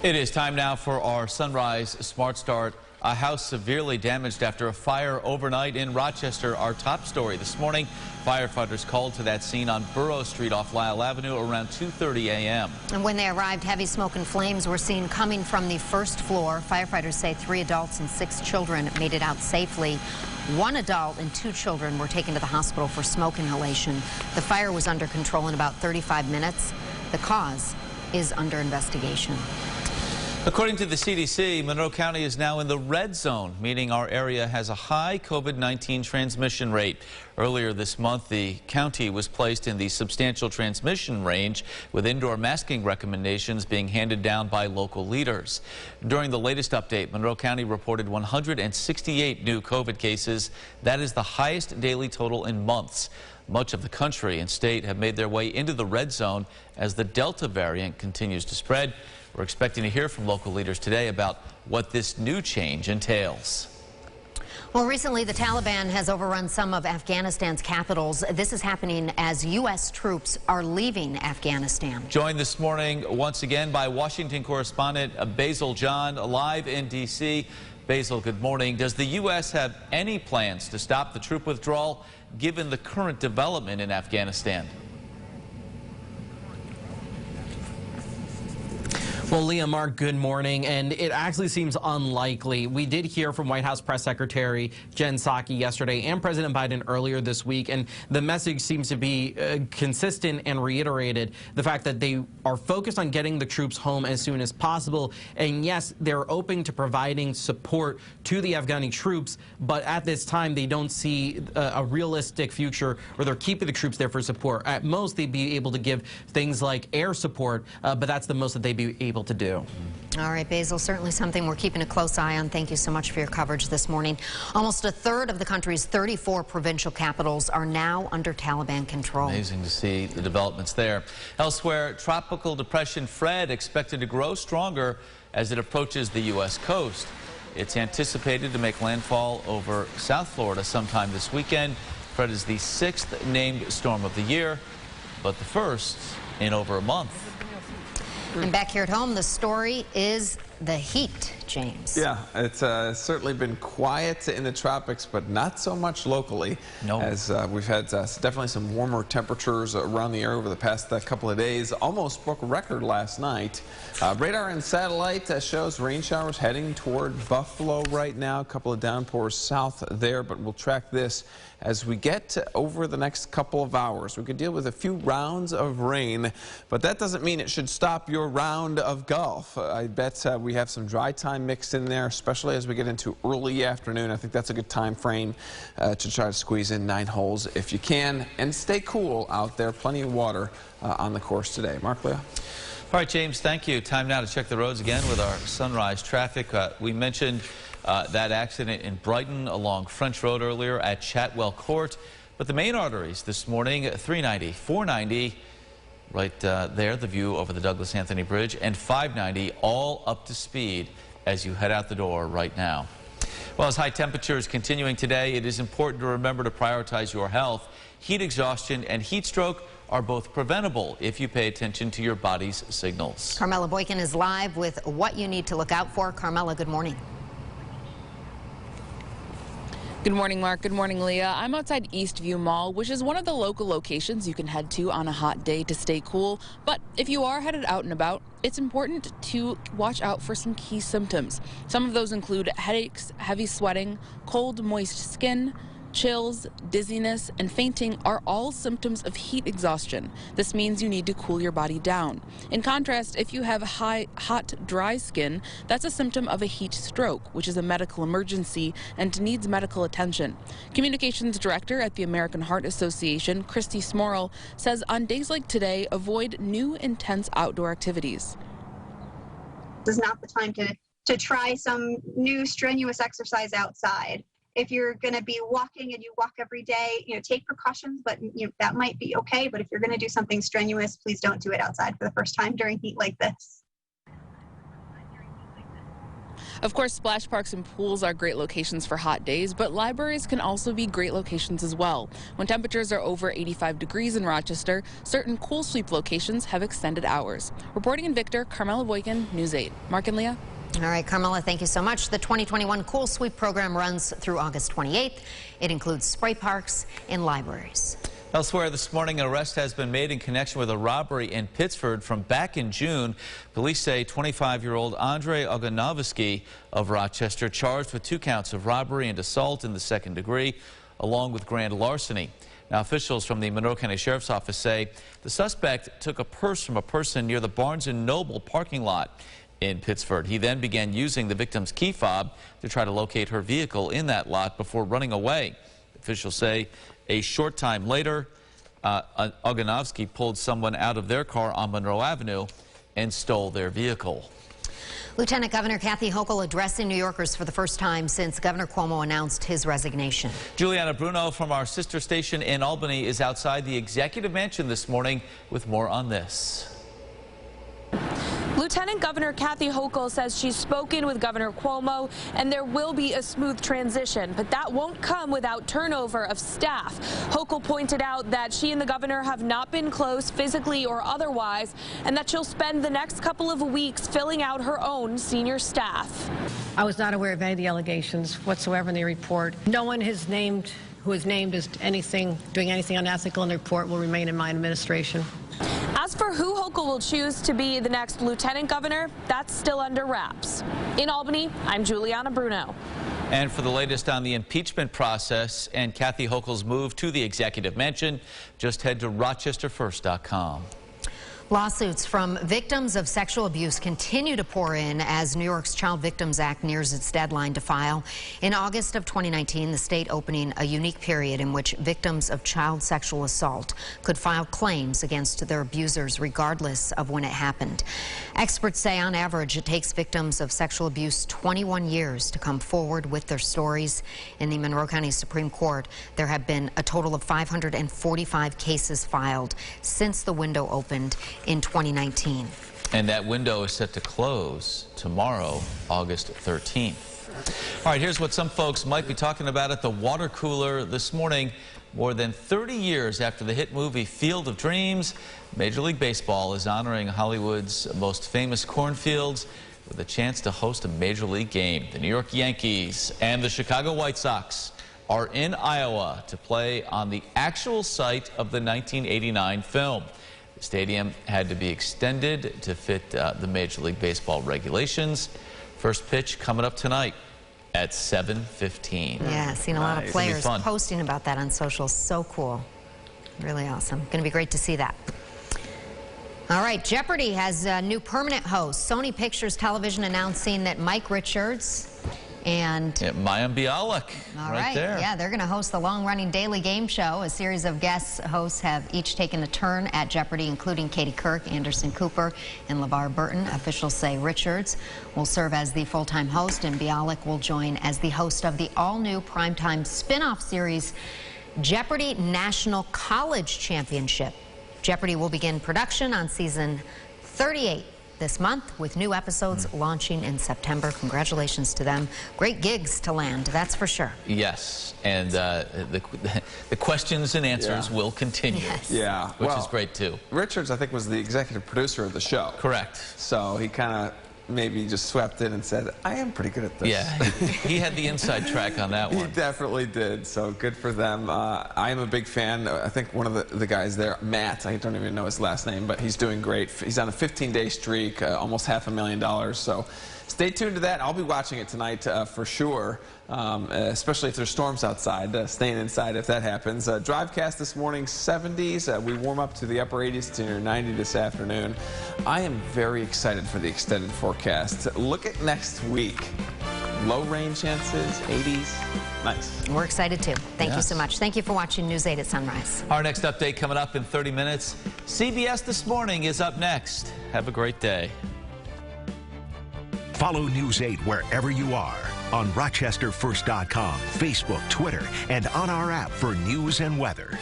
It is time now for our Sunrise Smart Start. A house severely damaged after a fire overnight in Rochester. Our top story this morning, firefighters called to that scene on Burrough Street off Lyle Avenue around 2:30 a.m. And when they arrived, heavy smoke and flames were seen coming from the first floor. Firefighters say 3 adults and 6 children made it out safely. 1 adult and 2 children were taken to the hospital for smoke inhalation. The fire was under control in about 35 minutes. The cause is under investigation. According to the CDC, Monroe County is now in the red zone, meaning our area has a high COVID-19 transmission rate. Earlier this month, the county was placed in the substantial transmission range, with indoor masking recommendations being handed down by local leaders. During the latest update, Monroe County reported 168 new COVID cases. That is the highest daily total in months. Much of the country and state have made their way into the red zone as the Delta variant continues to spread. We're expecting to hear from local leaders today about what this new change entails. Well, recently the Taliban has overrun some of Afghanistan's capitals. This is happening as U.S. troops are leaving Afghanistan. Joined this morning once again by Washington correspondent Basil John, live in D.C. Basil, good morning. Does the U.S. have any plans to stop the troop withdrawal given the current development in Afghanistan? Well, Leah, Mark, good morning. And it actually seems unlikely. We did hear from White House Press Secretary Jen Psaki yesterday and President Biden earlier this week. And the message seems to be consistent and reiterated the fact that they are focused on getting the troops home as soon as possible. And yes, they're open to providing support to the Afghani troops. But at this time, they don't see a realistic future where they're keeping the troops there for support. At most, they'd be able to give things like air support, but that's the most that they'd be able to do. All right, Basil, certainly something we're keeping a close eye on. Thank you so much for your coverage this morning. Almost a third of the country's 34 provincial capitals are now under Taliban control. Amazing to see the developments there. Elsewhere, Tropical Depression Fred expected to grow stronger as it approaches the U.S. coast. It's anticipated to make landfall over South Florida sometime this weekend. Fred is the 6th named storm of the year, but the first in over a month. And back here at home, the story is the heat, James. Yeah, it's certainly been quiet in the tropics, but not so much locally. No. As we've had definitely some warmer temperatures around the area over the past couple of days. Almost broke a record last night. Radar and satellite shows rain showers heading toward Buffalo right now. A couple of downpours south there, but we'll track this as we get over the next couple of hours. We could deal with a few rounds of rain, but that doesn't mean it should stop your round of golf. I bet we have some dry time mixed in there, especially as we get into early afternoon. I think that's a good time frame to try to squeeze in 9 holes if you can, and stay cool out there. Plenty of water on the course today. Mark, Leah? All right, James, thank you. Time now to check the roads again with our sunrise traffic. We mentioned that accident in Brighton along French Road earlier at Chatwell Court. But the main arteries this morning, 390, 490, right there, the view over the Douglas Anthony Bridge, and 590, all up to speed as you head out the door right now. Well, as high temperatures continuing today, it is important to remember to prioritize your health. Heat exhaustion and heat stroke are both preventable if you pay attention to your body's signals. Carmela Boykin is live with what you need to look out for. Carmela, good morning. Good morning, Mark. Good morning, Leah. I'm outside Eastview Mall, which is one of the local locations you can head to on a hot day to stay cool. But if you are headed out and about, it's important to watch out for some key symptoms. Some of those include headaches, heavy sweating, cold, moist skin, chills, dizziness, and fainting are all symptoms of heat exhaustion. This means you need to cool your body down. In contrast, if you have hot, dry skin, that's a symptom of a heat stroke, which is a medical emergency and needs medical attention. Communications Director at the American Heart Association, Christy Smorrell, says on days like today, avoid new intense outdoor activities. This is not the time to try some new strenuous exercise outside. If you're going to be walking and you walk every day, take precautions, but that might be okay. But if you're going to do something strenuous, please don't do it outside for the first time during heat like this. Of course, splash parks and pools are great locations for hot days, but libraries can also be great locations as well. When temperatures are over 85 degrees in Rochester, certain cool sweep locations have extended hours. Reporting in Victor, Carmela Boykin, News 8. Mark and Leah. All right, Carmela, thank you so much. The 2021 Cool Sweep program runs through August 28th. It includes spray parks and libraries. Elsewhere this morning, an arrest has been made in connection with a robbery in Pittsford from back in June. Police say 25-year-old Andre Oganovsky of Rochester charged with 2 counts of robbery and assault in the 2nd degree, along with grand larceny. Now, officials from the Monroe County Sheriff's Office say the suspect took a purse from a person near the Barnes & Noble parking lot in Pittsford. He then began using the victim's key fob to try to locate her vehicle in that lot before running away. Officials say a short time later, Oganovsky pulled someone out of their car on Monroe Avenue and stole their vehicle. Lieutenant Governor Kathy Hochul addressing New Yorkers for the first time since Governor Cuomo announced his resignation. Juliana Bruno from our sister station in Albany is outside the Executive Mansion this morning with more on this. Lieutenant Governor Kathy Hochul says she's spoken with Governor Cuomo and there will be a smooth transition, but that won't come without turnover of staff. Hochul pointed out that she and the governor have not been close physically or otherwise, and that she'll spend the next couple of weeks filling out her own senior staff. I was not aware of any of the allegations whatsoever in the report. No one who is named as doing anything unethical in the report will remain in my administration. As for who Hochul will choose to be the next lieutenant governor, that's still under wraps. In Albany, I'm Juliana Bruno. And for the latest on the impeachment process and Kathy Hochul's move to the Executive Mansion, just head to rochesterfirst.com. Lawsuits from victims of sexual abuse continue to pour in as New York's Child Victims Act nears its deadline to file. In August of 2019, the state opening a unique period in which victims of child sexual assault could file claims against their abusers regardless of when it happened. Experts say on average it takes victims of sexual abuse 21 years to come forward with their stories. In the Monroe County Supreme Court, there have been a total of 545 cases filed since the window opened in 2019. And that window is set to close tomorrow, August 13th. All right, here's what some folks might be talking about at the water cooler this morning. More than 30 years after the hit movie Field of Dreams, Major League Baseball is honoring Hollywood's most famous cornfields with a chance to host a Major League game. The New York Yankees and the Chicago White Sox are in Iowa to play on the actual site of the 1989 film. The stadium had to be extended to fit the Major League Baseball regulations. First pitch coming up tonight at 7:15. Yeah, seen a lot of players posting about that on social. So cool. Really awesome. Going to be great to see that. All right, Jeopardy has a new permanent host. Sony Pictures Television announcing that Mike Richards and Mayim Bialik right there. Yeah, they're going to host the long-running daily game show. A series of guest hosts have each taken a turn at Jeopardy, including Katie Couric, Anderson Cooper, and LeVar Burton. Officials say Richards will serve as the full-time host, and Bialik will join as the host of the all-new primetime spin-off series, Jeopardy National College Championship. Jeopardy will begin production on season 38 this month, with new episodes launching in September. Congratulations to them. Great gigs to land, that's for sure. Yes, and the questions and answers will continue. Yes. Yeah, which is great too. Richards, I think, was the executive producer of the show. Correct. So he kind of maybe just swept in and said, I am pretty good at this. Yeah, he had the inside track on that one. He definitely did, so good for them. I am a big fan. I think one of the guys there, Matt, I don't even know his last name, but he's doing great. He's on a 15-day streak, almost $500,000, so stay tuned to that. I'll be watching it tonight for sure, especially if there's storms outside, staying inside if that happens. Drivecast this morning, 70s. We warm up to the upper 80s to near 90 this afternoon. I am very excited for the extended forecast. Look at next week. Low rain chances, 80s. Nice. We're excited too. Thank you so much. Thank you for watching News 8 at Sunrise. Our next update coming up in 30 minutes. CBS This Morning is up next. Have a great day. Follow News 8 wherever you are on RochesterFirst.com, Facebook, Twitter, and on our app for news and weather.